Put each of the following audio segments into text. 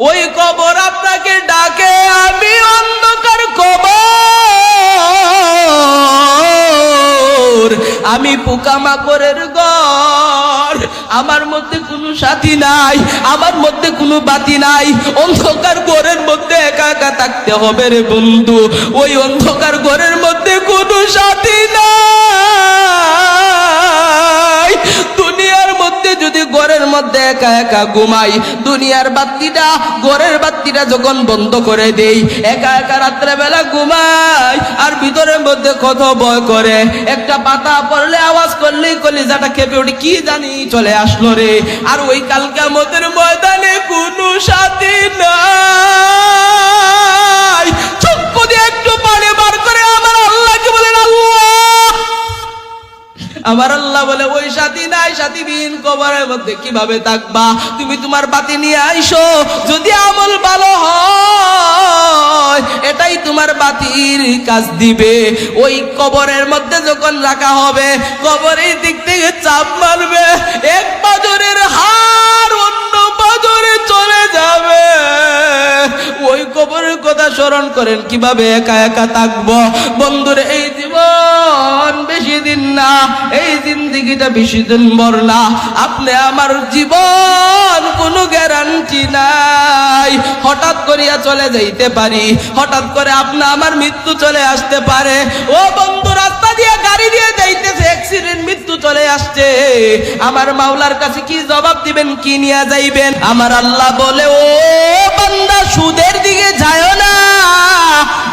ওই কবর আপনাকে ডাকে, আমি অন্ধকার কবর, আমি পোকামাকড়ের ঘর, আমার মধ্যে কোনো সাথী নাই, আমার মধ্যে কোনো বাতি নাই, অন্ধকার ঘরের মধ্যে একা একা থাকতে হবে রে বন্ধু। ওই অন্ধকার ঘরের মধ্যে কোনো সাথী নাই। দুনিয়ার মধ্যে যদি ঘরের মধ্যে একা একা ঘুমাই, দুনিয়ার বাতিটা ঘরের বাতিটা যখন বন্ধ করে দেই, একা একা রাত্রে বেলা ঘুমাই, আর ভিতরের মধ্যে কত ভয় করে, একটা পাতা পড়লে আওয়াজ করলেই কলিজাটা কেঁপে ওঠে, কি জানি চলে আসলো রে। আর ওই কাল কিয়ামতের ময়দানে কোনো সাথী নাই। চক্ষু দিয়ে একটু পানি বার করে আমার আল্লাহকে বলেন, আল্লাহ, আমার আল্লাহ বলে ওই সাথী নাই, সাথীবিহীন কবরের মধ্যে কিভাবে থাকবা? তুমি তোমার বাতি নিয়ে আইসো, যদি আমল ভালো হয় এটাই তোমার বাতির কাজ দিবে। ওই কবরের মধ্যে যখন রাখা হবে, কবরের দিক থেকে চাপ মারবে, এক পাঁজরের হাড় অন্য পাঁজরে চলে যাবে। ওই কবরের কথা স্মরণ করেন, কিভাবে একা একা থাকবো। বন্ধুরে, এই জীবন বেশি দিন না, এই জিন্দেগিটা বেশি দিন বড় না। আপনি আমার জীবন কোনো গ্যারান্টি নাই, হঠাৎ করিয়া চলে যাইতে পারি, হঠাৎ করে আপনি আমার মৃত্যু চলে আসতে পারে। ও বন্ধু, রাস্তা দিয়ে গাড়ি দিয়ে যাইতেছে, অ্যাক্সিডেন্ট, মৃত্যু চলে আসছে, আমার মাওলার কাছে কি জবাব দিবেন, কি নিয়ে যাইবেন? আমার আল্লাহ বলে, ও বান্দা, সুদের দিকে যায় না,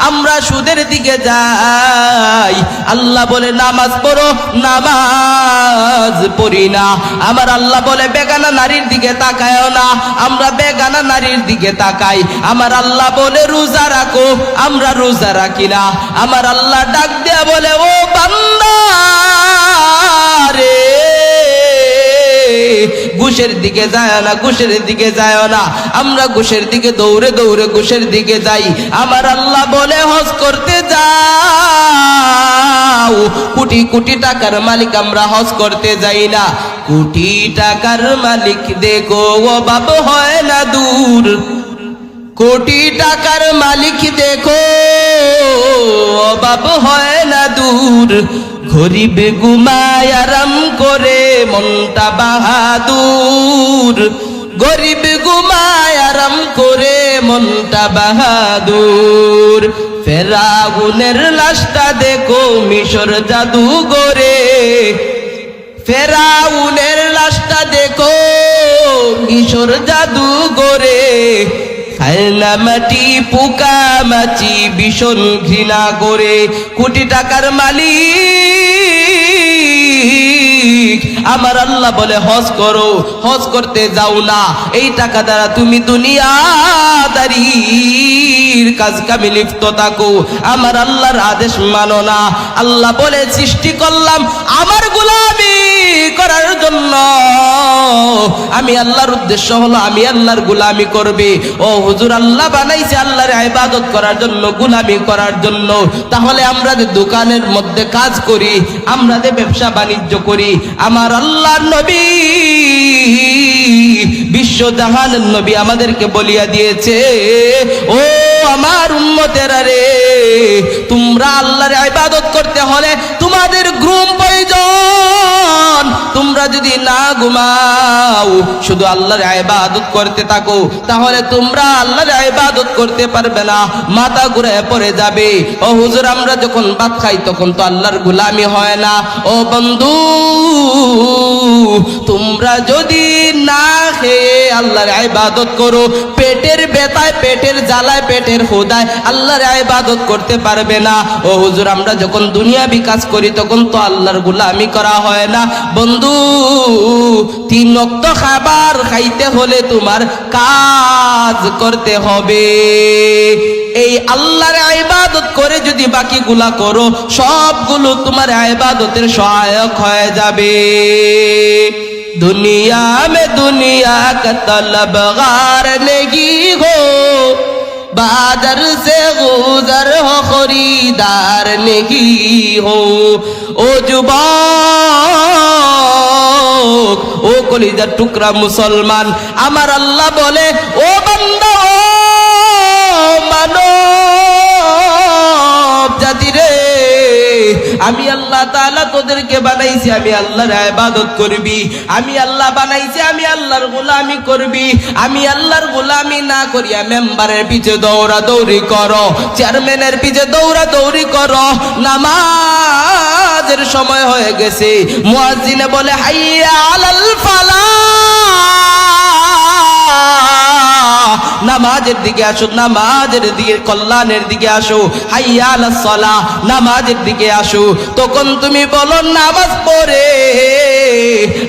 আমরা সুদের দিকে যাই। আল্লাহ বলে, নামাজ পড়ো, নামাজ পড়ি না। আমার আল্লাহ বলে, বেগানা নারীর দিকে তাকায়ও না, আমরা বেগানা নারীর দিকে তাকাই। আমার আল্লাহ বলে, রোজা রাখো, আমরা রোজা রাখি না। আমার আল্লাহ ডাক দেয়া বলে, ও বান্দা রে, ঘুষের দিকে যায় না, ঘুষের দিকে যায় না, আমরা ঘুষের দিকে দৌড়ে দৌড়ে ঘুষের দিকে যাই। আমার আল্লাহ বলে, হজ করতে যাও, কোটি কোটি টাকার মালিক আমরা হজ করতে যাই না। কোটি টাকার মালিক দেখো অভাব হয় না দূর, কোটি টাকার মালিক দেখো অভাব হয় না দূর। গরিব ঘুমায় আরাম করে মনটা বাহাদুর, গরিব ঘুমায় আরাম করে মনটা বাহাদুর। ফেরাউনের লাশটা দেখো মিশর জাদুঘরে, ফেরাউনের লাশটা দেখো মিশর জাদুঘরে। খায়না মাটি পোকা মাছি ভীষণ ঘৃণা করে। কোটি টাকার মালিক আমার আল্লাহ বলে, হজ করো, হজ করতে যাও না। এই টাকা দ্বারা তুমি দুনিয়াদারির কাজ কামে লিপ্ত থাকো, আমার আল্লাহর আদেশ মানো না। আল্লাহ বলে, সৃষ্টি করলাম আমার গোলামি করার জন্য, আমি আল্লাহর উদ্দেশ্য হলো আমি আল্লাহর গোলামি করবে। ও হুজুর, আল্লাহ বানাইছে আল্লাহর ইবাদত করার জন্য, গোলামি করার জন্য। তাহলে আমরা যে দোকানের মধ্যে কাজ করি, আমরা যে ব্যবসা বাণিজ্য করি, আমার আল্লাহর নবী বিশ্ব জাহানের নবী আমাদেরকে বলিয়া দিয়েছে, ও আমার উম্মতেরা রে, তোমরা আল্লাহর ইবাদত করতে হলে তোমাদের ঘুম প্রয়োজন। তোমরা যদি না ঘুমাও, শুধু আল্লাহর ইবাদত করতে থাকো, তাহলে তোমরা আল্লাহর ইবাদত করতে পারবে না, মাথা ঘুরে পড়ে যাবে। ও হুজুর, আমরা যখন ভাত খাই তখন তো আল্লাহর গোলামি হয় না। ও বন্ধু, তোমরা যদি না খেয়ে আল্লাহর ইবাদত করো, পেটের ব্যথায়, পেটের জ্বালায়, পেটের ক্ষুধায় আল্লাহর ইবাদত করতে পারবে না। ও হুজুর, আমরা যখন দুনিয়াবি কাজ করি তখন তো আল্লাহর গোলামি করা হয় না। বন্ধু, 3 ওয়াক্ত খাবার খাইতে হলে তোমার কাজ করতে হবে। এই আল্লাহর ইবাদত করে যদি বাকিগুলা করো, সবগুলো তোমার ইবাদতের সহায়ক হয়ে যাবে। दुनिया में दुनिया का तलबगार नहीं हो, बाजार से गुजर हो खरीदार नहीं हो। ओ जुबान, ओ कलिजार टुकड़ा मुसलमान, আমার আল্লাহ বলে, ও বান্দা, ও তোদেরকে বানাইছি আমি আল্লাহর ইবাদত করবি, আমি আল্লাহ বানাইছি আমি আল্লাহর গোলামি করবি। আমি আল্লাহর গোলামি না করিয়া মেম্বারের পিছে দৌড়াদৌড়ি করো, চেয়ারম্যানের পিছে দৌড়াদৌড়ি করো। নামাজের সময় হয়ে গেছে, মুয়াজ্জিনে বলে হাইয়া আলাল ফালাহ, নামাজের দিকে আসো, নামাজের দিকে, কল্যাণের দিকে আসো। হাইয়া আলাস সালাহ, নামাজের দিকে আসো। তখন তুমি বলো নামাজ পড়ে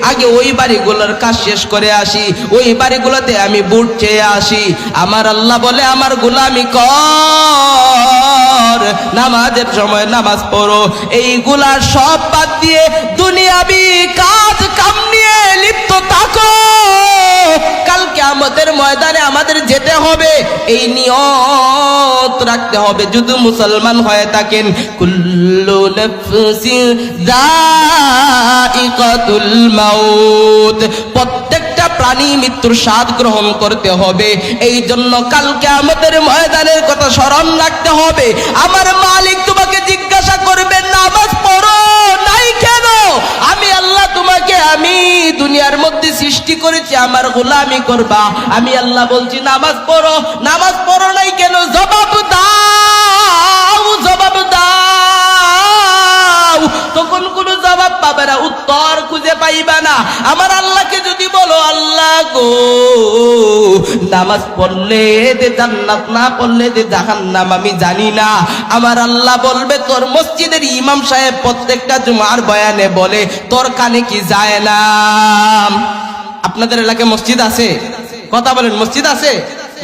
আগে ওই বাড়িগুলোর কাজ শেষ করে আসি, ওই বাড়িগুলোতে আমি বুট চেয়ে আসি। আমার আল্লাহ বলে আমার গোলামি কর, নামাজের সময় নামাজ পড়ো। এইগুলা সব বাদ দিয়ে দুনিয়াবি কাজ কাম নিয়ে লিপ্ত থাকো। কাল কিয়ামতের ময়দানে আমাদের যেতে হবে, এই নিয়ত রাখতে হবে। যদি মুসলমান হয়ে থাকেন, কুল্লু নাফসিন যায়িকাতুল মাউত, প্রত্যেকটা প্রাণী মৃত্যুর স্বাদ গ্রহণ করতে হবে। এই জন্য কাল কিয়ামতের ময়দানের কথা স্মরণ রাখতে হবে। আমার মালিক তোমাকে জিজ্ঞাসা করবেন নামাজ পড়ো নাই কেন? আমি আল্লাহ তোমাকে আমি দুনিয়ার মধ্যে সৃষ্টি করেছি আমার গোলামি করবা। আমি আল্লাহ বলছি নামাজ পড়ো, নামাজ পড়ো নাই কেন? জবাব দাও, জবাব দাও। তখন কোনো জবাব পাবে না, উত্তর খুঁজে পাইবা না। আমার আল্লাহকে যদি বলো আল্লাহ গো, নামাজ পড়লে যে জান্নাত, না পড়লে যে জাহান্নাম আমি জানি না। আমার আল্লাহ বলবে তোর মসজিদের ইমাম সাহেব প্রত্যেকটা জুমার বয়ানে বলে, তোর কানে কি যায় না? আপনাদের এলাকায় মসজিদ আছে? কথা বলেন, মসজিদ আছে?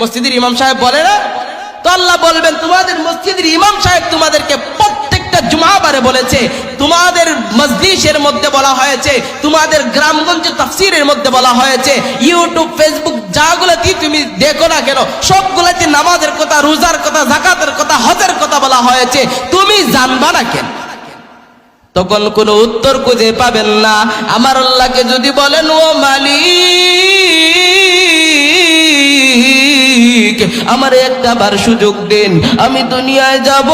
মসজিদের ইমাম সাহেব বলে না? তো আল্লাহ বলবেন তোমাদের মসজিদের ইমাম সাহেব তোমাদেরকে প্রত্যেকটা জুমাবারে বলেছে, তোমাদের মজলিসের মধ্যে বলা হয়েছে, তোমাদের গ্রামগঞ্জে তাফসীরের মধ্যে বলা হয়েছে, ইউটিউব ফেসবুক যাগুলোতে তুমি দেখো না কেন সবগুলোতে নামাজের কথা, রোজার কথা, যাকাতের কথা, হজের কথা বলা হয়েছে, তুমি জানবা না কেন? তখন কোনো উত্তর খুঁজে পাবেন না। আমার আল্লাহকে যদি বলেন ও মালিক আমার একটা বার সুযোগ দিন, আমি দুনিয়ায় যাব,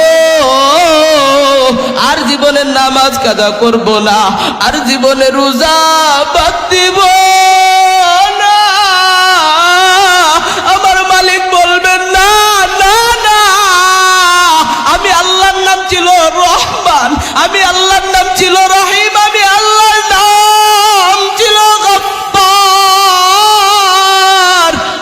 আর জীবনের নামাজ কাজা করব না, আর জীবনে রোজা বাদ দিব না। আমার মালিক বলবেন না না না, আমি আল্লাহর নাম ছিল রহমান, আমি আল্লাহর নাম ছিল রহিম, আমি আল্লাহর নাম ছিল গফফার।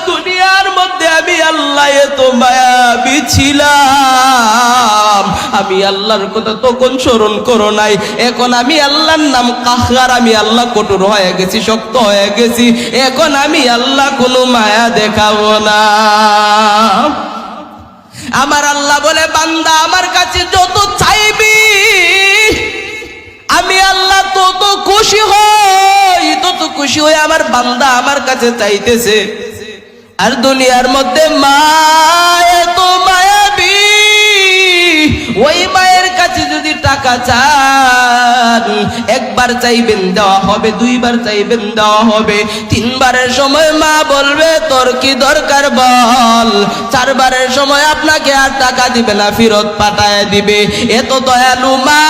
দুনিয়ার মধ্যে আমি আল্লাহ এত মায়াবী ছিলাম, আমি আল্লাহর কথা তখন স্মরণ করো নাই। এখন আমি আল্লাহর নাম কাহ্হার, আমি আল্লাহ কঠোর হয়ে গেছি, শক্ত হয়ে গেছি। এখন আমি আল্লাহ কোনো মায়া দেখাবো না। আমার আল্লাহ বলে বান্দা আমার কাছে যত চাইবি আমি আল্লাহ তত খুশি হই, তত খুশি হই। আমার বান্দা আমার কাছে চাইতেছে, আর দুনিয়ার মধ্যে মায়া তো মায়াবী, ওই মায়ের কাছে যদি টাকা চান একবার চাইবেন দেওয়া হবে, দুইবার চাইবেন দেওয়া হবে, তিনবারের সময় মা বলবে তোর কি দরকার বল, চারবারের সময় আপনাকে আর টাকা দিবে না, ফেরত পাঠায় দিবে। এত দয়ালু মা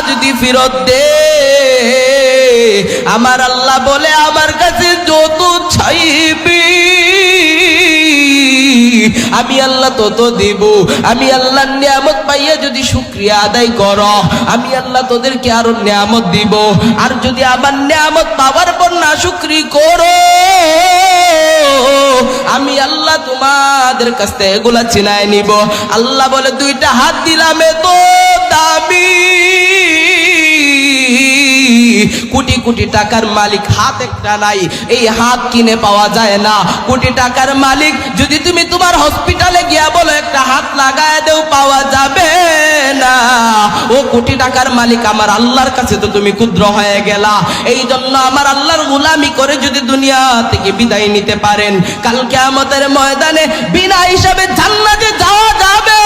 যদি ফেরত দে, আমার আল্লাহ বলে আমার কাছে যত চাইবি আমি আল্লাহ তত দিব। আমি আল্লাহর নিয়ামত পাইয়া যদি শুকরিয়া আদায় করো, আমি আল্লাহ তোদেরকে আরো নিয়ামত দিব। আর যদি আমার নিয়ামত পাওয়ার পর না শুকরি করো, আমি আল্লাহ তোমাদের কাছ থেকে এগুলা চিনায় নিব। আল্লাহ বলে দুইটা হাত দিলাম এত দামি, কোটি কোটি টাকার মালিক হাত একটা নাই, এই হাত কিনে পাওয়া যায় না। কোটি টাকার মালিক যদি তুমি তোমার হসপিটালে গিয়া বলো একটা হাত লাগায় দেও, পাওয়া যাবে না। ও কোটি টাকার মালিক আমার আল্লাহর কাছে তো তুমি ক্ষুদ্র হয়ে গেলা। এই জন্য আমার আল্লাহর গোলামি করে যদি দুনিয়া থেকে বিদায় নিতে পারেন, কাল কিয়ামতের ময়দানে বিনা হিসাবে জান্নাতে যাওয়া যাবে।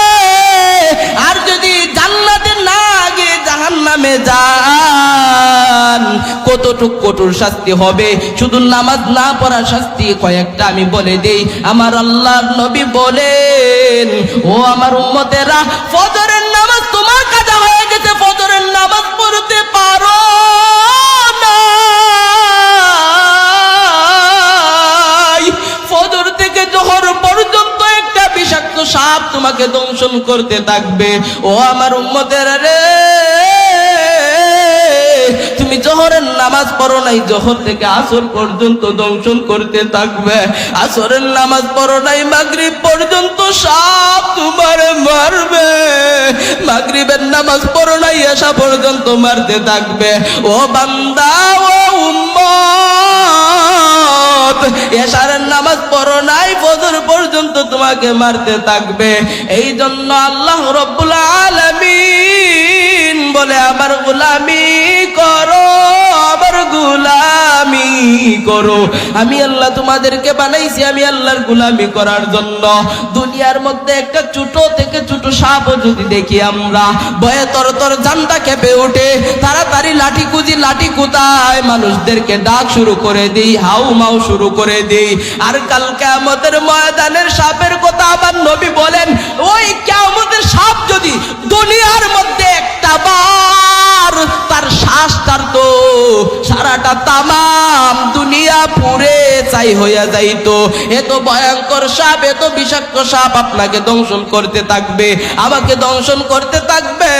আর যদি জান্নাতে না গিয়ে জাহান্নামে যান, কতটুক কঠোর শাস্তি হবে। শুধু নামাজ না পড়ার শাস্তি কয়েকটা আমি বলে দেই। আমার আল্লাহর নবী বলেন, ও আমার উম্মতেরা, ফজরের নামাজ তোমার কাজা হয়ে গেছে ফজরের নামাজ পড়তে পারো না, ফজর থেকে জোহর পর্যন্ত একটা বিষাক্ত সাপ তোমাকে দংশন করতে থাকবে। ও আমার উম্মতেরা রে, তুমি জোহরের নামাজ পড়ো নাই, জোহর থেকে আসর পর্যন্ত দংশন করতে থাকবে। আসরের নামাজ পড়ো নাই, মাগরিব পর্যন্ত সাপ তোমার মারবে। মাগরিবের নামাজ পড়ো নাই, এশা পর্যন্ত মারতে থাকবে। ও বান্দা, ও উম্মত, এশারের নামাজ পড়ো নাই, ফজর পর্যন্ত তোমাকে মারতে থাকবে। এই জন্য আল্লাহ রব্বুল আলামিন বলে, আমার গোলামি করো, আমার গোলামি করো। আমি আল্লাহ তোমাদেরকে বানাইছি, আমি আল্লাহর গোলামি করার জন্য। দুনিয়ার মধ্যে একটা ছোট থেকে ছোট সাপও যদি দেখি আমরা, ভয়ে তরতর জানটা কেঁপে ওঠে, তাড়াতাড়ি লাঠি কুজি, লাঠি কোথায়, মানুষদেরকে ডাক শুরু করে দিই, হাউ মাউ শুরু করে দিই। আর কাল কিয়ামতের ময়দানের সাপের কথা আবার নবী বলেন, ওই কিয়ামতের সাপ যদি দুনিয়ার মধ্যে একটা বার তার শ্বাস ছাড়তো, সারাটা তামাম দুনিয়া পুরে ছাই হইয়া যাইতো। এত ভয়ঙ্কর সাপ, এত বিষাক্ত সাপ আপনাকে দংশন করতে থাকবে, আমাকে দংশন করতে থাকবে।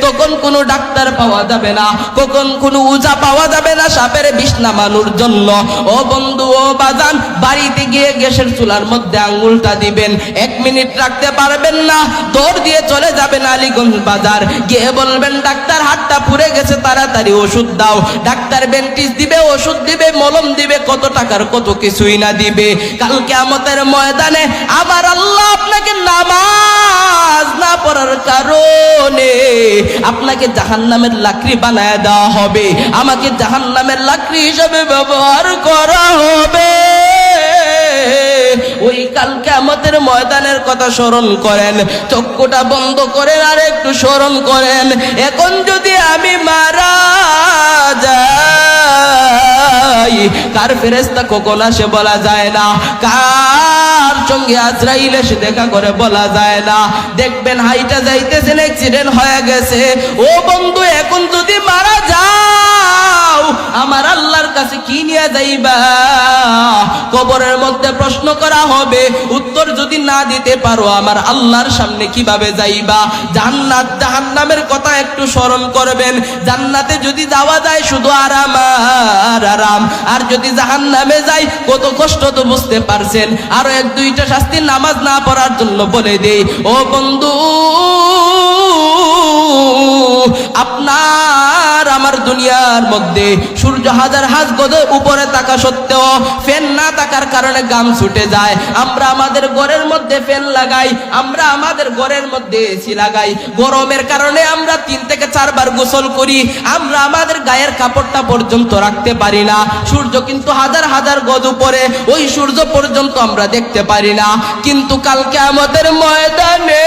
তখন কোনো ডাক্তার পাওয়া যাবে না, কখন কোনো উজা পাওয়া যাবে না সাপের বিষ নামানোর জন্য। ও বন্ধু, ও বাজান, বাড়িতে গিয়ে গ্যাসের চুলার মধ্যে আঙ্গুলটা দিবেন, 1 মিনিট রাখতে পারবেন না, দৌড় দিয়ে চলে যাবেন আলীগঞ্জ বাজার, গিয়ে বলবেন ডাক্তার হাতটা পুড়ে গেছে, তাড়াতাড়ি ওষুধ দাও। ডাক্তার ব্যান্ডেজ দিবে, ওষুধ দিবে, মলম দিবে, কত টাকার কত কিছুই না দিবে। কাল কিয়ামতের ময়দানে আমার আল্লাহ আপনাকে নামাজ না পড়ার কারণে আপনাকে জাহান্নামের লাকড়ি বানায় দেওয়া হবে, আমাকে জাহান্নামের লাকড়ি হিসেবে ব্যবহার করা হবে। ওই কাল কিয়ামতের ময়দানের কথা স্মরণ করেন, চক্ষুটা বন্ধ করেন আর একটু স্মরণ করেন। এখন যদি আমি মারা যাই, কার ফেরেশতা কখন আসে বলা যায় না, কার সঙ্গে আজরাইল এসে দেখা করে বলা যায় না। দেখবেন হাইটা যাইতেছেন, অ্যাক্সিডেন্ট হয়ে গেছে। ও বন্ধু, এখন যদি মারা যাও, আমার আল্লাহর কাছে কি নিয়ে যাইবা? কবরের মধ্যে প্রশ্ন করা হবে, উত্তর যদি না দিতে পারো, আমার আল্লাহর সামনে কিভাবে যাইবা? জান্নাত জাহান্নামের কথা একটু স্মরণ করবেন। জান্নাতে যদি যাওয়া যায় শুধু আরাম আর আরাম, আর যদি জাহান্নামে যাই কত কষ্ট তো বুঝতে পারছেন। আরো 1-2টা শাস্তি নামাজ না পড়ার জন্য বলে দেই। ও বন্ধু, আপনার আমার দুনিয়ার মধ্যে সূর্য হাজার হাজ গজ উপরে থাকা সত্ত্বেও ফ্যান না থাকার কারণে ঘাম ছুটে যায়। আমরা আমাদের ঘরের মধ্যে ফ্যান লাগাই, আমরা আমাদের ঘরের মধ্যে এসি লাগাই, গরমের কারণে আমরা 3 থেকে 4 বার গোসল করি, আমরা আমাদের গায়ের কাপড়টা পর্যন্ত রাখতে পারি না। সূর্য কিন্তু হাজার হাজার গজ উপরে, ওই সূর্য পর্যন্ত আমরা দেখতে পারি না। কিন্তু কাল কিয়ামতের ময়দানে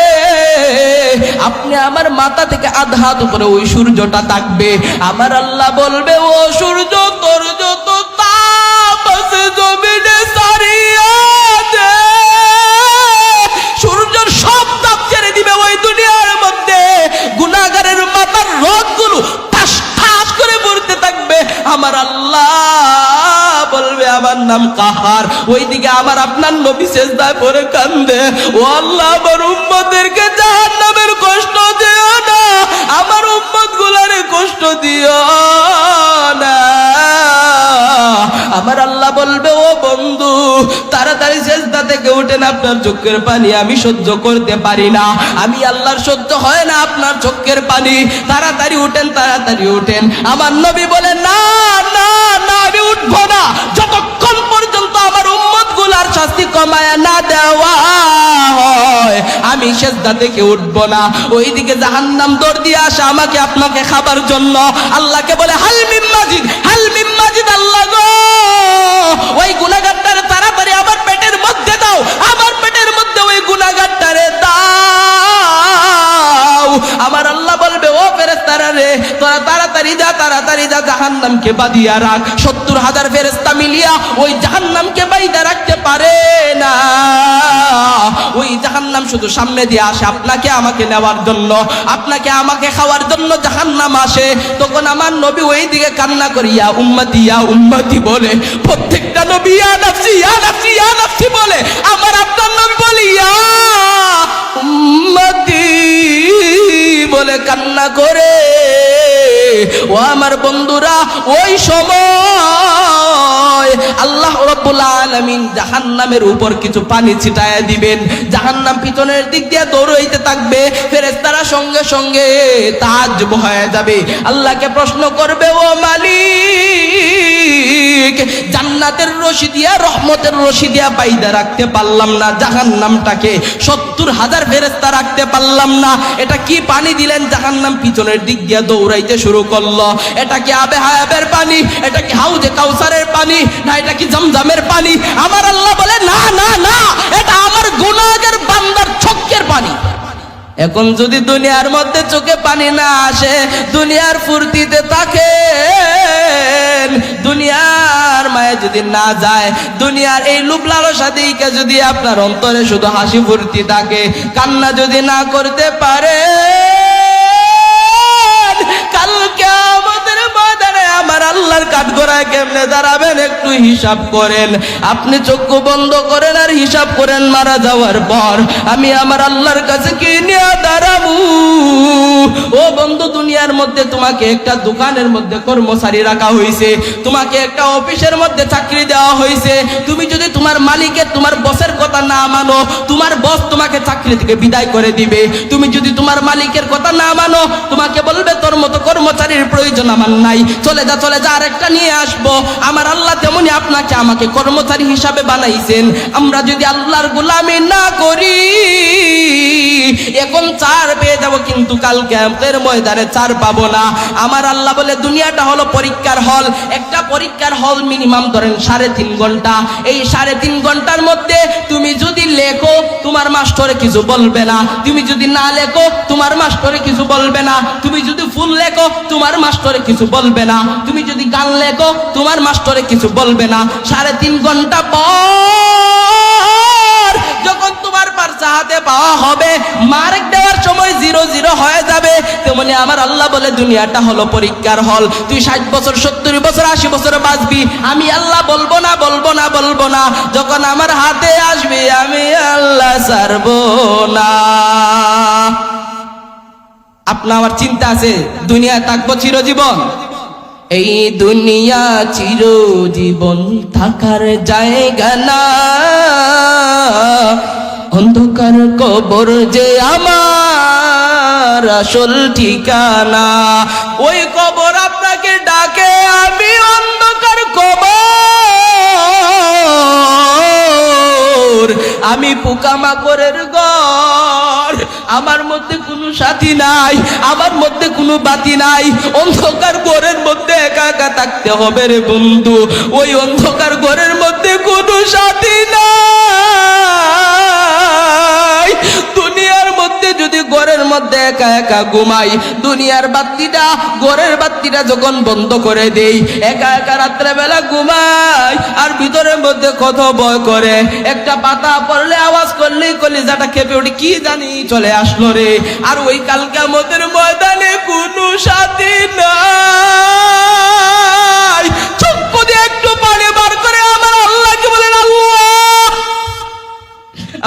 আপনি আমার মাথা থেকে আধা হাত উপরে ওই সূর্যটা থাকবে। আমার আল্লাহ বলবে, ও সূর্য, তোর যত তাপ আছে জমিনে সারিয়া দে। সূর্যের সব তাপ ছেড়ে দিবে। ওই দুনিয়ার মধ্যে গুনাহগারের মাথার রোদগুলো ঠাস ঠাস করে পড়তে থাকবে। আমার আল্লাহ বলবে, আমার নাম কাহার। ওইদিকে আমার আপনার নবী সেজদায় পড়ে কান্দে, ও আল্লাহ, আমার উম্মতদেরকে জাহান্নামের কষ্ট দিও না, আমার উম্মত গুলারে কষ্ট দিও না। আমার আল্লাহ বলবে, ও বন্ধু, তাড়াতাড়ি সেজদা থেকে উঠেন, আপনার চোখের পানি আমি সহ্য করতে পারি না। আমি আল্লাহর সহ্য হয় না আপনার চোখের পানি, তাড়াতাড়ি উঠেন, তাড়াতাড়ি উঠেন। আমার নবী বলে, না না না, আমি উঠবো না যতক্ষণ পর্যন্ত আমার উম্মত গুলার শাস্তি কমায়া না দেওয়া হয়, আমি সেজদা থেকে উঠবো না। ওইদিকে জাহান্নাম দৌড় দিয়ে আসে আমাকে আপনাকে খাবার জন্য। আল্লাহকে বলে, হাল মিন মাজিদ, হাল মিন মাজিদ। আল্লাহ গো, ওই গুনাহগারটারে তাড়াতাড়ি আমার পেটের মধ্যে দাও, আমার পেটের মধ্যে ওই গুনাহগারটারে দাও। আমার আল্লাহ বলবে, ও ফেরেশতারা রে, তোরা তাড়াতাড়ি যা, তাড়াতাড়ি যা, জাহান্নামকে বাঁধিয়া রাখ। 70,000 ফেরেশতা মিলিয়া ওই জাহান্নামকে বাইধা রাখতে পারে না। ওই জাহান্নাম শুধু সামনে দিয়ে আসে আপনাকে আমাকে নেওয়ার জন্য, আপনাকে আমাকে খাওয়ার জন্য জাহান্নাম আসে, তখন আমার নবী ওই দিকে কান্না করি ইয়া উম্মতি বলে। প্রত্যেকটা নবী ইয়া নাফসি ইয়া নাফসি ইয়া নাফসি বলে, আমার আপনার নবী বলে ইয়া উম্মতি বলে কান্না করে। ও আমার বন্ধুরা, ওই সময় আল্লাহ রাব্বুল আলামিন জাহান্নামের উপর কিছু পানি ছিটায়া দিবেন, জাহান্নাম পিছনের দিক দিয়ে দৌড়াইতে থাকবে, ফেরেশতারা সঙ্গে সঙ্গে তাজ্জব হয়ে যাবে, আল্লাহকে প্রশ্ন করবে ও মালিক, জান্নাতের রশি দিয়া রহমতের রশি দিয়া বাইদা রাখতে পারলাম না, জাহান্নামটাকে 70,000 ফেরেশতা রাখতে পারলাম না, এটা কি পানি দিলেন? জাহান্নাম পিছনের দিক দিয়ে দৌড়াইতে শুরু করলো। এটা কি আবে হায়াবের পানি? এটা কি হাউজে কাউসারের পানি? না এটা কি জমজমের পানি? আমার আল্লাহ বলে না না না, এটা আমার গুনাহগার বান্দার চোখের পানি। এখন যদি দুনিয়ার মধ্যে চোখে পানি না আসে, দুনিয়ার ফুর্তিতে থাকেন, দুনিয়ার মায়ে যদি না যায়, দুনিয়ার এই লোভ লালসা দিকে যদি আপনার অন্তরে শুধু হাসি ফুর্তি থাকে, কান্না যদি না করতে পারে, কালকে আমাদের ময়দানে আমার আল্লাহর কাঠগড়ায় কেমনে দাঁড়াবেন একটু হিসাব করেন। আপনি চক্ষু বন্ধ করেন আর হিসাব করেন, মারা যাওয়ার পর আমি আমার আল্লাহর কাছে কি নিয়ে দাঁড়াবো? ও বন্ধু, দুনিয়ার মধ্যে তোমাকে একটা দোকানের মধ্যে কর্মচারী রাখা হয়েছে, তোমাকে একটা অফিসের মধ্যে চাকরি দেওয়া হয়েছে, তুমি যদি তোমার মালিকের তোমার বসের কথা না মানো, তোমার বস তোমাকে চাকরি থেকে বিদায় করে দিবে। তুমি যদি তোমার মালিকের কথা না মানো, তোমাকে বলবে তোর মতো কর্মচারীর প্রয়োজন আমার নাই, চলে যা চলে যা, আরেকটা নিয়ে আসবো। আমার আল্লাহ তেমনি আপনাকে আমাকে কর্মচারী হিসাবে বানাইছেন। আমরা যদি আল্লাহর গোলামি না করি, এখন চার পেয়ে যাব, কিন্তু কাল কিয়ামতের ময়দানে চার পাবো না। আমার আল্লাহ বলে দুনিয়াটা হলো পরীক্ষার হল, একটা পরীক্ষার হল মিনিমাম ধরেন 3.5 ঘন্টা। এই 3.5 ঘন্টার মধ্যে তুমি যদি লেখো তোমার মাস্টারে কিছু বলবে না, তুমি যদি না লেখো তোমার মাস্টারে কিছু বলবে না, তুমি যদি ফুল লেখো তোমার মাস্টারে কিছু বলবে না, তুমি যদি গান লেখো তোমার মাস্টারে কিছু বলবে না। 3.5 ঘন্টা পর যখন তোমার পারচা হাতে পাওয়া হবে, মার্ক দেওয়ার সময় 0-0 হয়ে যাবে। তেমনি আমার আল্লাহ বলে দুনিয়াটা হলো পরীক্ষার হল। তুই 60 বছর 70 বছর 80 বছর বাঁচবি, আমি আল্লাহ বলবো না বলবো না বলবো না, যখন আমার হাতে আসবে আমি আল্লাহ ছাড়বো না। আপনার আমার চিন্তা আছে দুনিয়ায় থাকবো চিরজীবন? এই দুনিয়া চিরজীবন থাকার জায়গা না, অন্ধকার কবর যে আমার আসল ঠিকানা। ওই কবর আপনাকে ডাকে, আমি অন্ধকার কবর, আমি পোকামাকড়ের ঘর, আমার মধ্যে কোনো সাথী নাই, আমার মধ্যে কোনো বাতি নাই, অন্ধকার ঘরের মধ্যে একা একা থাকতে হবে রে বন্ধু। ওই অন্ধকার ঘরের মধ্যে কোনো সাথী নাই। দুনিয়ার মধ্যে যদি ঘরের মধ্যে একা একা ঘুমাই, দুনিয়ার বাতিটা ঘরের বাতিটা যখন বন্ধ করে দেই, একা একা রাত্রে বেলা ঘুমাই, আর ভিতরের মধ্যে কত ভয় করে, একটা পাতা পড়লে আওয়াজ করলেই কলিজাটা কেঁপে ওঠে, কি জানি চলে আসলো রে। আর ওই কাল কিয়ামতের ময়দানে কোনো সাথী নাই। চক্ষু দিয়ে একটু পানি বার করে আমার আল্লাহকে বলেন আল্লাহ।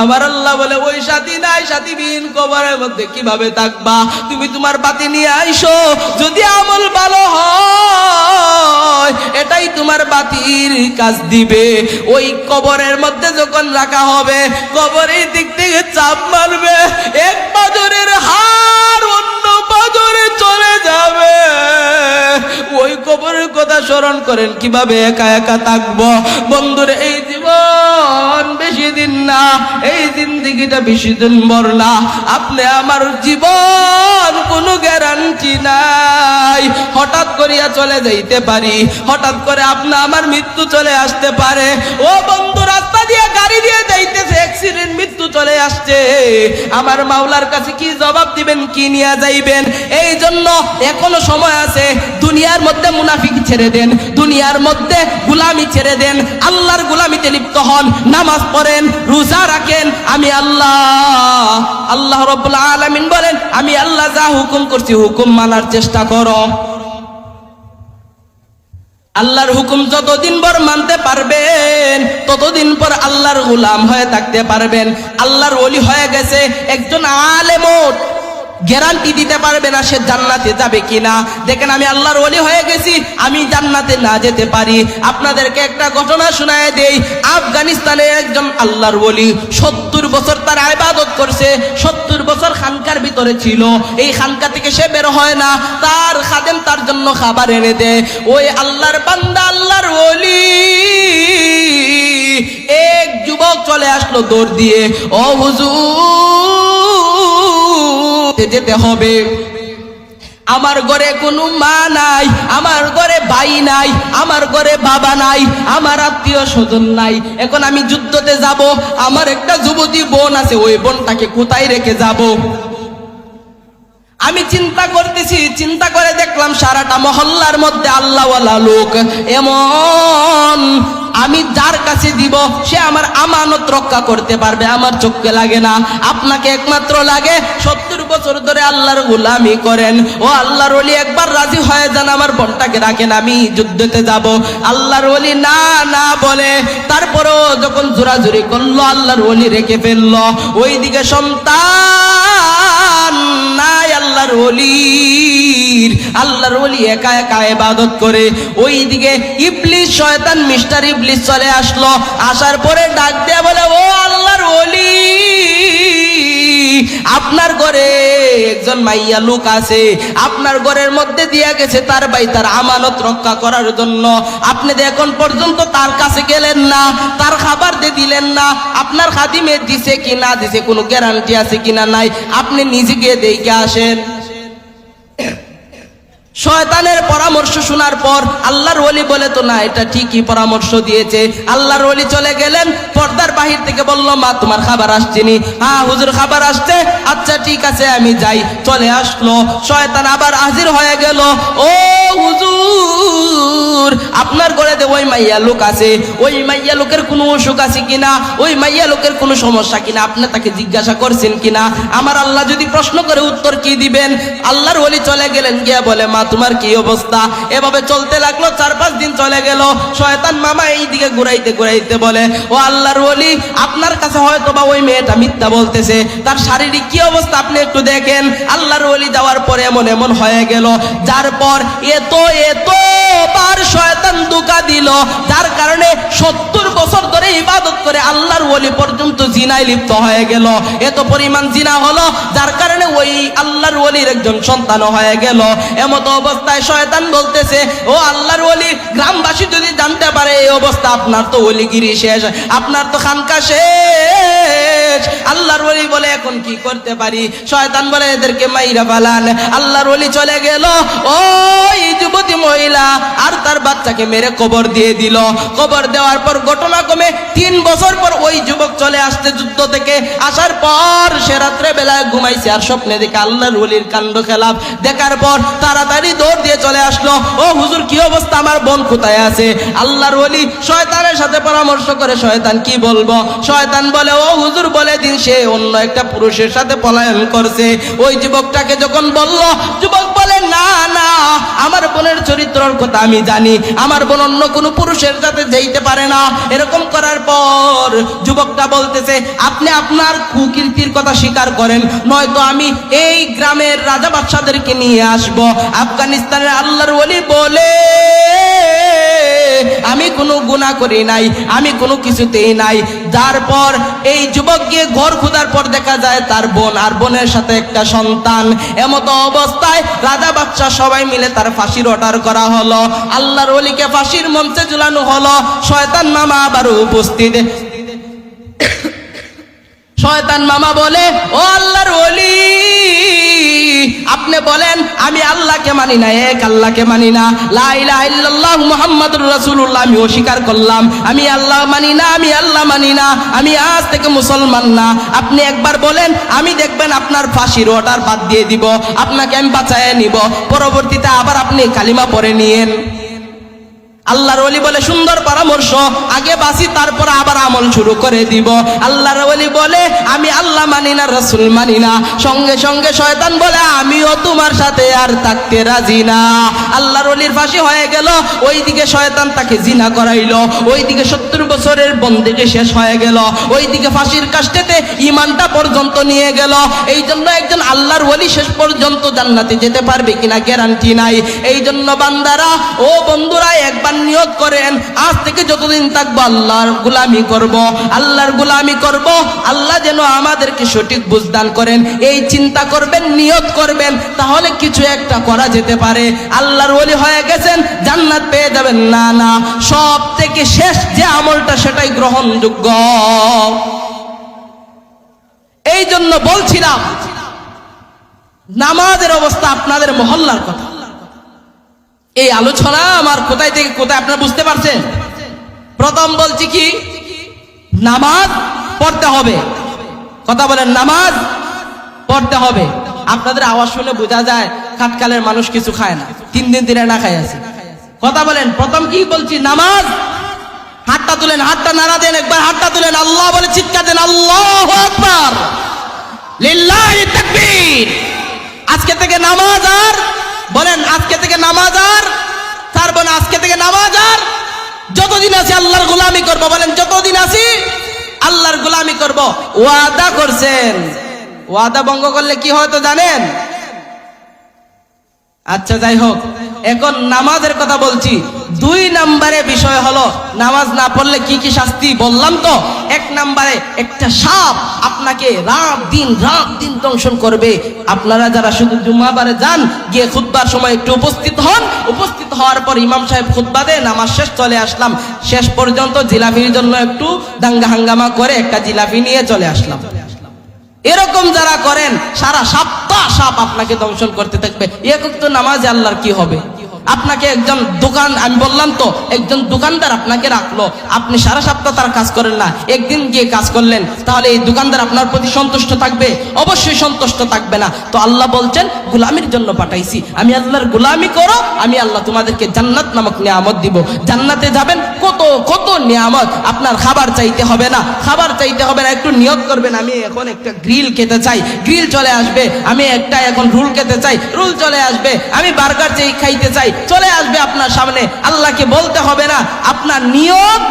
আমার আল্লাহ বলে ওই সাথী নাই, সাথীবিহীন কবরের মধ্যে কিভাবে থাকবা? তুমি তোমার বাতি নিয়ে আইসো, যদি আমল ভালো হয় এটাই তোমার বাতির কাজ দিবে। ওই কবরের মধ্যে যখন রাখা হবে, কবরের দিক থেকে চাপ মারবে, এক পাজরের হাড় অন্য পাজরে চলে যাবে। ওই কবরের কথা স্মরণ করেন, কিভাবে একা একা থাকবো। বন্ধুরে, এই জীবন বেশি দিন না, এই জিন্দেগিটা বেশি দিন ভর না। আপনি আমার জীবন কোনো গ্যারান্টি নাই, হঠাৎ করিয়া চলে যাইতে পারি, হঠাৎ করে আপনি আমার মৃত্যু চলে আসতে পারে। ও বন্ধু, রাস্তা দিয়ে গাড়ি দিয়ে যাইতেছে, অ্যাক্সিডেন্ট, মৃত্যু চলে আসছে, আমার মাওলার কাছে কি জবাব দিবেন, কি নিয়ে যাইবেন? এই জন্য এখনো সময় আছে, দুনিয়ার মধ্যে মুনাফিক ছেড়ে দেন, দুনিয়ার মধ্যে গোলামি ছেড়ে দেন, আল্লাহর গোলামিতে লিপ্ত হন, নামাজ পড়েন, রোজা রাখেন। আমি আল্লাহ রাব্বুল আলামিন বলেন, আমি আল্লাহ যা হুকুম করছি হুকুম মানার চেষ্টা করো। আল্লাহর হুকুম যতদিন পর মানতে পারবেন ততদিন পর আল্লাহর গোলাম হয়ে থাকতে পারবেন। আল্লাহর ওলি হয়ে গেছে একজন আলেমও গ্যারান্টি দিতে পারবে না সে জান্নাতে যাবে কিনা। দেখেন, আমি আল্লাহর ওলি হয়ে গেছি, আমি জান্নাতে না যেতে পারি। আপনাদেরকে একটা ঘটনা শোনায় দেই। আফগানিস্তানে একজন আল্লাহর ওলি 70 বছর তার ইবাদত করছে, 70 বছর খানকার ভিতরে ছিল। এই খানকা থেকে সে বের হয় না, তার খাদেম তার জন্য খাবার এনে দেয়। ওই আল্লাহর বান্দা, আল্লাহর ওলি, এক যুবক চলে আসলো দৌড় দিয়ে, ও হুজুর, যেতে হবে, আমার ঘরে কোনো মা নাই, আমার ঘরে ভাই নাই, আমার ঘরে বাবা নাই, আমার আত্মীয় স্বজন নাই, এখন আমি যুদ্ধতে যাব, আমার একটা যুবতী বোন আছে, ওই বোনটাকে কোথায় রেখে যাব? আমি চিন্তা করতেছি, চিন্তা করে দেখলাম সারাটা মহল্লার মধ্যে আল্লাহওয়ালা লোক এমন, আমি যার কাছে দিব সে আমার আমানত রক্ষা করতে পারবে, আমার চোখে লাগে না। আপনাকে একমাত্র লাগে 70 বছর ধরে আল্লাহর গোলামি করেন। ও আল্লাহর ওলি, একবার রাজি হয়ে যান, আমার বোনটাকে রাখেন, আমি যুদ্ধতে যাব। আল্লাহর ওলি না না বলে, তারপরেও যখন জোরাজুরি করলো আল্লাহর ওলি রেখে ফেললো। ওইদিকে সন্তান নাই আল্লাহর ওলি একা একা ইবাদত করে। ওইদিকে ইবলিস, শয়তান মিস্টার ইবলিস চলে আসলো। আসার পরে ডাক দেয়া বলে, ও আল্লাহর ওলি, আপনার ঘরে একজন মাইয়া লোক আছে, আপনার ঘরের মধ্যে দিয়া গেছে তার ভাই তার আমানত রক্ষা করার জন্য। আপনি এখন পর্যন্ত তার কাছে গেলেন না, তার খাবার দিয়ে দিলেন না, আপনার খাদিমে দিছে কি না দিছে কোনো গ্যারান্টি আছে কিনা নাই, আপনি নিজে গিয়ে দেখে আসেন। শয়তানের পরামর্শ শোনার পর আল্লাহর ওলি বলে, তো না, এটা ঠিকই পরামর্শ দিয়েছে। আল্লাহর ওলি চলে গেলেন, পর্দার বাহির থেকে বলল, মা তোমার খাবার আসছেনি? হ্যাঁ হুজুর, খাবার আসছে। আচ্ছা ঠিক আছে, আমি যাই। চলে আসলো। শয়তান আবার হাজির হয়ে গেল, ও হুজুর, আপনার ঘরে ওই মাইয়া লোক আছে, ওই মাইয়া লোকের কোনো অসুখ আছে কিনা, ওই মাইয়া লোকের কোনো সমস্যা কিনা, আপনি তাকে জিজ্ঞাসা করছেন কিনা? আমার আল্লাহ যদি প্রশ্ন করে উত্তর কি দিবেন? আল্লাহর ওলি চলে গেলেন, গিয়া বলে, মা তোমার কি অবস্থা? এভাবে চলতে লাগলো, 4-5 দিন চলে গেল। শয়তান মামা এইদিকে ঘুরাইতে ঘুরাইতে বলে, ও আল্লাহর ওলি, আপনার কাছে হয়তো বা ওই মেয়েটা মিথ্যা বলতেছে, তার শারীরিক কি অবস্থা আপনি একটু দেখেন। আল্লাহর ওলি যাওয়ার পরে এমন এমন হয়ে গেল, যার পর এত বার শয়তান ধোঁকা দিল, যার কারণে 70 বছর ধরে ইবাদত করে আল্লাহর ওলি পর্যন্ত জিনায় লিপ্ত হয়ে গেল। এত পরিমাণ জিনা হলো, যার কারণে ওই আল্লাহর ওলির একজন সন্তান হয়ে গেল। এমত অবস্থায় শয়তান বলতেছে, ও আল্লাহর ওলি, গ্রামবাসী যদি জানতে পারে এই অবস্থা, আপনার তো ওলিগিরি শেষ, আপনার তো খানকা শেষ। আল্লাহর ওলি বলে, এখন কি করতে পারি? শয়তান বলে, এদেরকে মাইরা ফালান। আল্লাহর ওলি চলে গেল, ওই যুবতী মহিলা আর তার বাচ্চাকে মেরে কবর দিয়ে দিল। কবর দেওয়ার পর ঘটনা কমে 3 বছর পর ওই যুবক চলে আসতে যুদ্ধ থেকে, আসার পর সে রাত্রে বেলায় ঘুমাইছে আর স্বপ্নে দেখে আল্লাহর ওলির কাণ্ড খেলাপ। দেখার পর তাড়াতাড়ি দৌড় দিয়ে চলে আসলো, ও হুজুর কি অবস্থা, আমার বোন কোথায় আছে? আল্লাহর ওলি শয়তানের সাথে পরামর্শ করে, শয়তান কি বলবো? শয়তান বলে, ও হুজুর বলে দিন, সে অন্য একটা পুরুষের সাথে পলায়ন করছে। ওই যুবকটাকে যখন বলল, যুবক বলে, না না, আমার বোনের চরিত্রের কথা আমি জানি, আমার বোন অন্য কোনো পুরুষের সাথে যেতে পারে না। এরকম করার পর যুবকটা বলতেছে, আপনি আপনার কুকীর্তির কথা স্বীকার করেন, নয়তো আমি এই গ্রামের রাজা বাদশাদেরকে নিয়ে আসব। আফগানিস্তানের আল্লাহর ওলি বলে, আমি কোনো গুনাহ করি নাই, আমি কোনো কিছুতেই নাই। যার পর এই যুবক গিয়ে ঘর খোঁজার পর দেখা যায় তার বোন, আর বোনের সাথে একটা সন্তান। এমত অবস্থায় রাজা বাদশা সবাই মিলে তার ফাঁসির অর্ডার করা হলো। আল্লাহর ওলিকে ফাঁসির মঞ্চে ঝুলানো হলো। শয়তান মামা আবার উপস্থিত। শয়তান মামা বলে, ও আল্লাহর ওলি, আপনি বলেন আমি আল্লাহকে মানি না, এক আল্লাহকে মানি না, লা ইলাহা ইল্লাল্লাহ মুহাম্মাদুর রাসূলুল্লাহ আমি অস্বীকার করলাম, আমি আল্লাহ মানি না, আমি আল্লাহ মানি না, আমি আজ থেকে মুসলমান না। আপনি একবার বলেন, আমি দেখবেন আপনার ফাঁসির অর্ডার বাদ দিয়ে দিব, আপনাকে আমি বাঁচায় নিব, পরবর্তীতে আবার আপনি কালিমা পড়ে নিয়েন। আল্লাহর ওলি বলে সুন্দর পরামর্শ, আগে বাঁচি তারপর আবার আমল শুরু করে দিব। আল্লাহর ওলি বলে আমি আল্লাহ মানি না, রাসূল মানি না, সঙ্গে সঙ্গে শয়তান বলে আমিও তোমার সাথে আর থাকতে রাজি না। আল্লাহর ওলির ফাঁসি হয়ে গেল, ওইদিকে শয়তান তাকে জিনা করাইলো, ওইদিকে 70 বছরের বন্দেগী শেষ হয়ে গেল, ওইদিকে ফাঁসির কাস্টেতে ঈমানটা পর্যন্ত নিয়ে গেল। এই জন্য একজন আল্লাহর ওলি শেষ পর্যন্ত জান্নাতে যেতে পারবে কিনা গ্যারান্টি নাই। এই জন্য বান্দারা ও বন্ধুরা একবার নিয়ত করেন, আজ থেকে যতদিন থাকবো আল্লাহর গোলামি করব, আল্লাহর গোলামি করব, আল্লাহ যেন আমাদেরকে সঠিক বুঝদান করেন। এই চিন্তা করবেন, নিয়ত করবেন, তাহলে কিছু একটা করা যেতে পারে। আল্লাহর ওলি হয়ে গেছেন, জান্নাত পেয়ে যাবেন না, না, সব থেকে শেষ যে আমলটা সেটাই গ্রহণযোগ্য। এই জন্য বলছিলাম নামাজের অবস্থা, আপনাদের মহল্লার কথা। এই আলোচনা আমার কোথায় থেকে কোথায় আপনারা বুঝতে পারছেন? প্রথম বলছি কি, নামাজ পড়তে হবে। কথা বলেন, নামাজ পড়তে হবে। আপনাদের আওয়াজ শুনে বোঝা যায় খাটকালের মানুষ কিছু খায় না, 3 দিন ধরে না খায় আছে। কথা বলেন, প্রথম কি বলছি, নামাজ। হাতটা তুলেন, হাতটা নাড়া দেন, একবার হাতটা তুলেন, আল্লাহ বলে চিৎকার দেন, আল্লাহু আকবার, লিল্লাহি তাকবীর। আজকে থেকে নামাজ আর বলেন, আজকে থেকে নামাজ আর ছাড়বো না, আজকে থেকে নামাজ আর যতদিন আছি আল্লাহর গোলামি করব। বলেন, যতদিন আছি আল্লাহর গোলামি করব। ওয়াদা করছেন, ওয়াদা ভঙ্গ করলে কি হয় তো জানেন? আচ্ছা যাই হোক, এখন নামাজের কথা বলছি। 2 নম্বরে বিষয় হলো নামাজ না পড়লে কি কি শাস্তি বললাম তো। 1 নম্বরে একটা সাপ আপনাকে রাত দিন দংশন করবে। আপনারা যারা শুধু জুমাবারে যান, গিয়ে খুতবার সময় একটু উপস্থিত হন, উপস্থিত হওয়ার পর ইমাম সাহেব খুতবা দেয়, নামাজ শেষ, চলে আসলাম, শেষ পর্যন্ত জিলাপির জন্য একটু দাঙ্গা হাঙ্গামা করে একটা জিলাপি নিয়ে চলে আসলাম। এরকম যারা করেন সারা সপ্তাহ সাপ আপনাকে দংশন করতে থাকবে। এরকম তো নামাজে আল্লাহর কি হবে? আপনাকে একজন দোকান, আমি বললাম তো, একজন দোকানদার আপনাকে রাখলো, আপনি সারা সপ্তাহ তার কাজ করেন না, একদিন গিয়ে কাজ করলেন, তাহলে এই দোকানদার আপনার প্রতি সন্তুষ্ট থাকবে? অবশ্যই সন্তুষ্ট থাকবে না। তো আল্লাহ বলছেন গোলামির জন্য পাঠাইছি, আমি আল্লাহর গোলামি করো, আমি আল্লাহ তোমাদেরকে জান্নাত নামক নিয়ামত দিব। জান্নাতে যাবেন, কত কত নিয়ামত। আপনার খাবার চাইতে হবে না, খাবার চাইতে হবে না, একটু নিয়ত করবেন, আমি এখন একটা গ্রিল খেতে চাই, গ্রিল চলে আসবে। আমি একটা এখন রোল খেতে চাই, রোল চলে আসবে। আমি বার্গার চাই, খাইতে চাই, চলে আসবে আপনার সামনে। আল্লাহকে বলতে হবে না, আপনার নিয়ত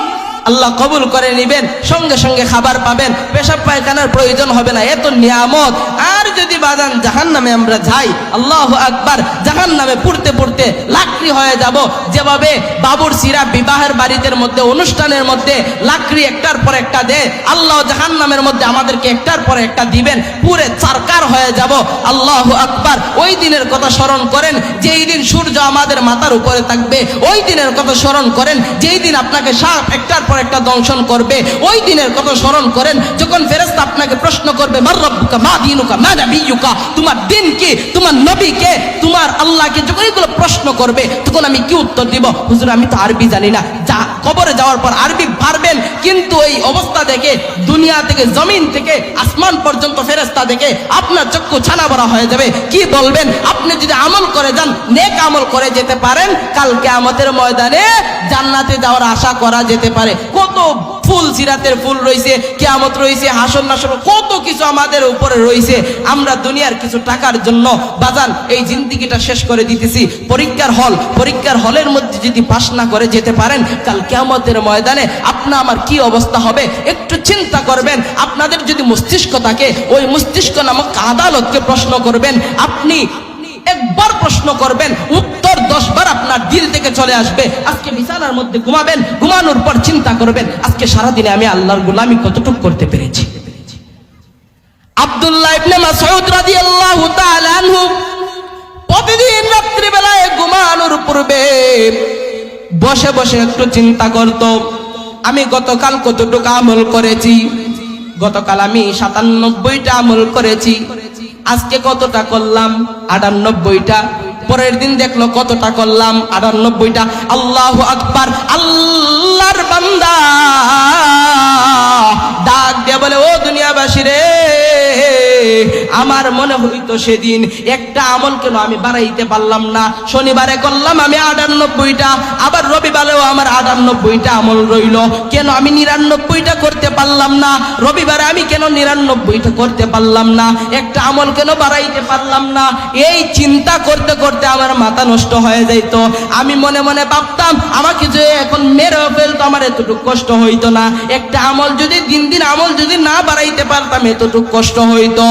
আল্লাহ কবুল করে নেবেন, সঙ্গে সঙ্গে খাবার পাবেন, পেশাব পায়খানার প্রয়োজন হবে না, এত নিয়ামত। আর যদি বাজান জাহান্নামে আমরা যাই, আল্লাহু আকবার, জাহান্নামে পড়তে পড়তে লাকড়ি হয়ে যাব। যেভাবে বাবুরচিরা বিবাহের বাড়িতে মধ্যে, অনুষ্ঠানের মধ্যে লাকড়ি একটার পর একটা দেয়, আল্লাহ জাহান্নামের মধ্যে আমাদেরকে একটার পর একটা দিবেন, পুরে চারকার হয়ে যাব। আল্লাহু আকবার। ওই দিনের কথা স্মরণ করেন, যেই দিন সূর্য আমাদের মাথার উপরে থাকবে। ওই দিনের কথা স্মরণ করেন, যেই দিন আপনাকে সাপ একটার পর একটা দংশন করবে। ওই দিনের কথা স্মরণ করেন, যখন ফেরেশতা আপনাকে প্রশ্ন করবে, মার রব্বুকা, মা দীনুকা, মা নবিয়ুকা, তোমার দিন কি, তোমার নবী কে, তোমার আল্লাহকে, যখন এগুলো প্রশ্ন করবে, তখন আমি কি উত্তর দিব? হুজুর আমি তো আরবি জানি না। যা, কবরে যাওয়ার পর আরবি পারবেন, কিন্তু এই অবস্থা দেখে, দুনিয়া থেকে, জমিন থেকে আসমান পর্যন্ত ফেরেশতা দেখে আপনার চক্ষু ছানা বড়া হয়ে যাবে। কি বলবেন? আপনি যদি আমল করে যান, নেক আমল করে যেতে পারেন, কাল কিয়ামতের ময়দানে জান্নাতে যাওয়ার আশা করা যেতে পারে। কত ফুল, সিরাতের ফুল রয়েছে, কিয়ামত রয়েছে, হাসর নাসর, কত কিছু আমাদের উপরে রয়েছে। আমরা দুনিয়ার কিছু টাকার জন্য বাজান এই জিন্দেগিটা শেষ করে দিতেছি। পরীক্ষার হলের মধ্যে যদি পাস না করে যেতে পারেন, কাল কিয়ামতের ময়দানে আপনা আমার কি অবস্থা হবে একটু চিন্তা করবেন। আপনাদের যদি মস্তিষ্ক থাকে, ওই মস্তিষ্ক নামক আদালতকে প্রশ্ন করবেন। আপনি একবার প্রশ্ন করবেন, উত্তর 10 বার আপনার দিল থেকে চলে আসবে। আজকে বিছানার মধ্যে ঘুমাবেন, ঘুমানোর পর চিন্তা করবেন, আজকে সারাদিনে আমি আল্লাহর গোলামি কতটুকু করতে পেরেছি। আব্দুল্লাহ ইবনে মাসউদ রাদিয়াল্লাহু তাআলা আনহু প্রতিদিন রাত্রিবেলায় ঘুমানোর পূর্বে বসে বসে একটু চিন্তা করত, আমি গতকাল কতটুকু আমল করেছি। গতকাল আমি 97টা আমল করেছি, আজকে কতটা করলাম? 98টা। পরের দিন দেখলো কতটা করলাম? 98টা। আল্লাহু আকবার। আল্লাহর বান্দা ডাক দিয়ে বলে, ও দুনিয়াবাসী রে, আমার মনে হইতো সেদিন একটা আমল কেন আমি বাড়াইতে পারলাম না। শনিবারে করলাম আমি 98টা, আবার রবিবারেও আমার 98টা আমল রইল, কেন আমি 99টা করতে পারলাম না? রবিবারে আমি কেন 99টা করতে পারলাম না? একটা আমল কেন বাড়াইতে পারলাম না? এই চিন্তা করতে করতে আমার মাথা নষ্ট হয়ে যাইত। আমি মনে মনে ভাবতাম, আমাকে যে এখন মেরে ফেলতো আমার এতটুকু কষ্ট হইতো না। একটা আমল যদি দিন দিন আমল যদি না বাড়াইতে পারতাম এতটুকু কষ্ট হইতো।